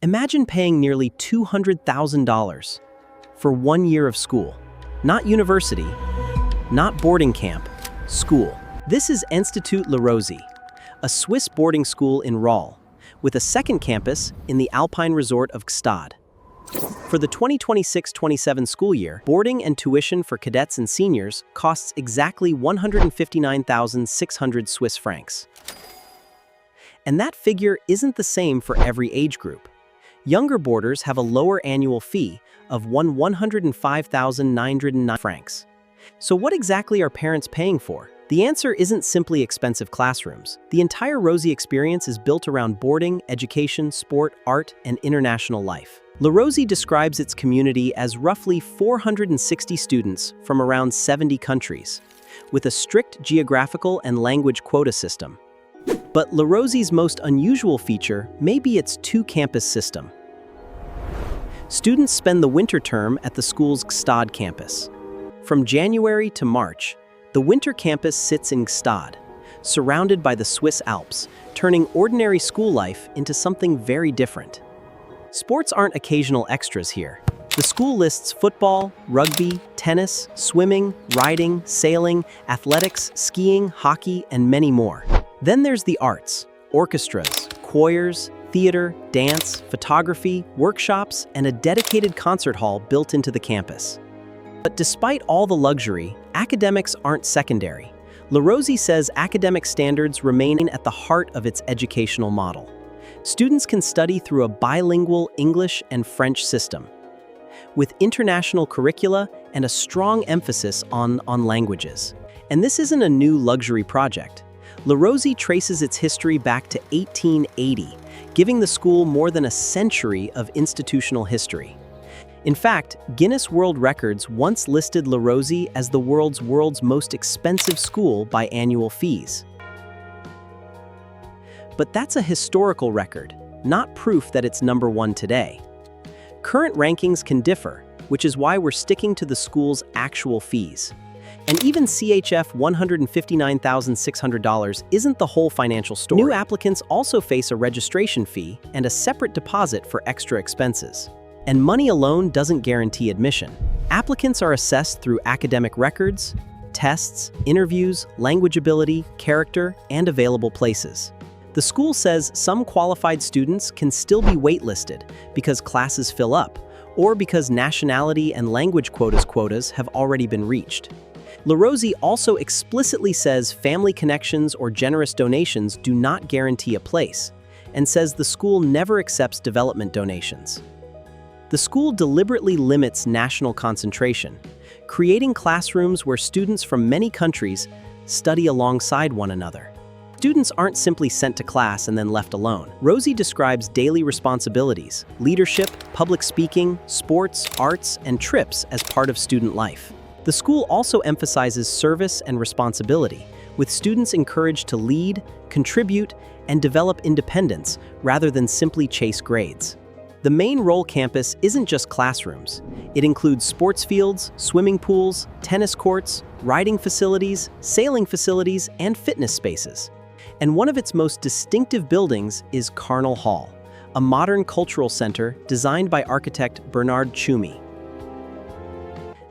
Imagine paying nearly $200,000 for 1 year of school. Not university, not boarding camp, school. This is Institut Le Rosey, a Swiss boarding school in Rolle, with a second campus in the Alpine resort of Gstaad. For the 2026-27 school year, boarding and tuition for cadets and seniors costs exactly 159,600 Swiss francs. And that figure isn't the same for every age group. Younger boarders have a lower annual fee of 105,909 francs. So what exactly are parents paying for? The answer isn't simply expensive classrooms. The entire Rosey experience is built around boarding, education, sport, art, and international life. Le Rosey describes its community as roughly 460 students from around 70 countries, with a strict geographical and language quota system. But Le Rosey's most unusual feature may be its two-campus system. Students spend the winter term at the school's Gstaad campus. From January to March, the winter campus sits in Gstaad, surrounded by the Swiss Alps, turning ordinary school life into something very different. Sports aren't occasional extras here. The school lists football, rugby, tennis, swimming, riding, sailing, athletics, skiing, hockey, and many more. Then there's the arts, orchestras, choirs, theater, dance, photography, workshops, and a dedicated concert hall built into the campus. But despite all the luxury, academics aren't secondary. Le Rosey says academic standards remain at the heart of its educational model. Students can study through a bilingual English and French system, with international curricula and a strong emphasis on languages. And this isn't a new luxury project. Le Rosey traces its history back to 1880, giving the school more than a century of institutional history. In fact, Guinness World Records once listed Le Rosey as the world's most expensive school by annual fees. But that's a historical record, not proof that it's number one today. Current rankings can differ, which is why we're sticking to the school's actual fees. And even CHF $159,600 isn't the whole financial story. New applicants also face a registration fee and a separate deposit for extra expenses. And money alone doesn't guarantee admission. Applicants are assessed through academic records, tests, interviews, language ability, character, and available places. The school says some qualified students can still be waitlisted because classes fill up, or because nationality and language quotas have already been reached. Le Rosey also explicitly says family connections or generous donations do not guarantee a place, and says the school never accepts development donations. The school deliberately limits national concentration, creating classrooms where students from many countries study alongside one another. Students aren't simply sent to class and then left alone. Rosey describes daily responsibilities, leadership, public speaking, sports, arts, and trips as part of student life. The school also emphasizes service and responsibility, with students encouraged to lead, contribute, and develop independence rather than simply chase grades. The main Rolle campus isn't just classrooms. It includes sports fields, swimming pools, tennis courts, riding facilities, sailing facilities, and fitness spaces. And one of its most distinctive buildings is Carnal Hall, a modern cultural center designed by architect Bernard Tschumi.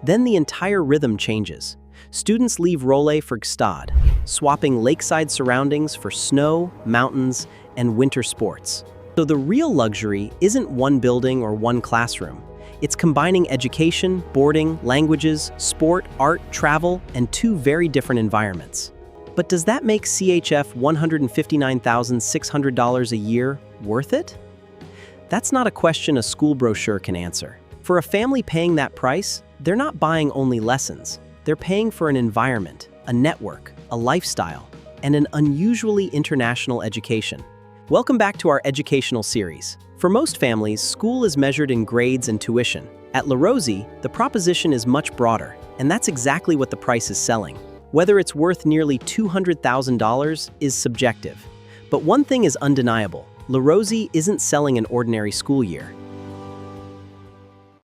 Then the entire rhythm changes. Students leave Rolle for Gstaad, swapping lakeside surroundings for snow, mountains, and winter sports. So the real luxury isn't one building or one classroom. It's combining education, boarding, languages, sport, art, travel, and two very different environments. But does that make CHF $159,600 a year worth it? That's not a question a school brochure can answer. For a family paying that price, they're not buying only lessons. They're paying for an environment, a network, a lifestyle, and an unusually international education. Welcome back to our educational series. For most families, school is measured in grades and tuition. At Le Rosey, the proposition is much broader, and that's exactly what the price is selling. Whether it's worth nearly $200,000 is subjective. But one thing is undeniable. Le Rosey isn't selling an ordinary school year.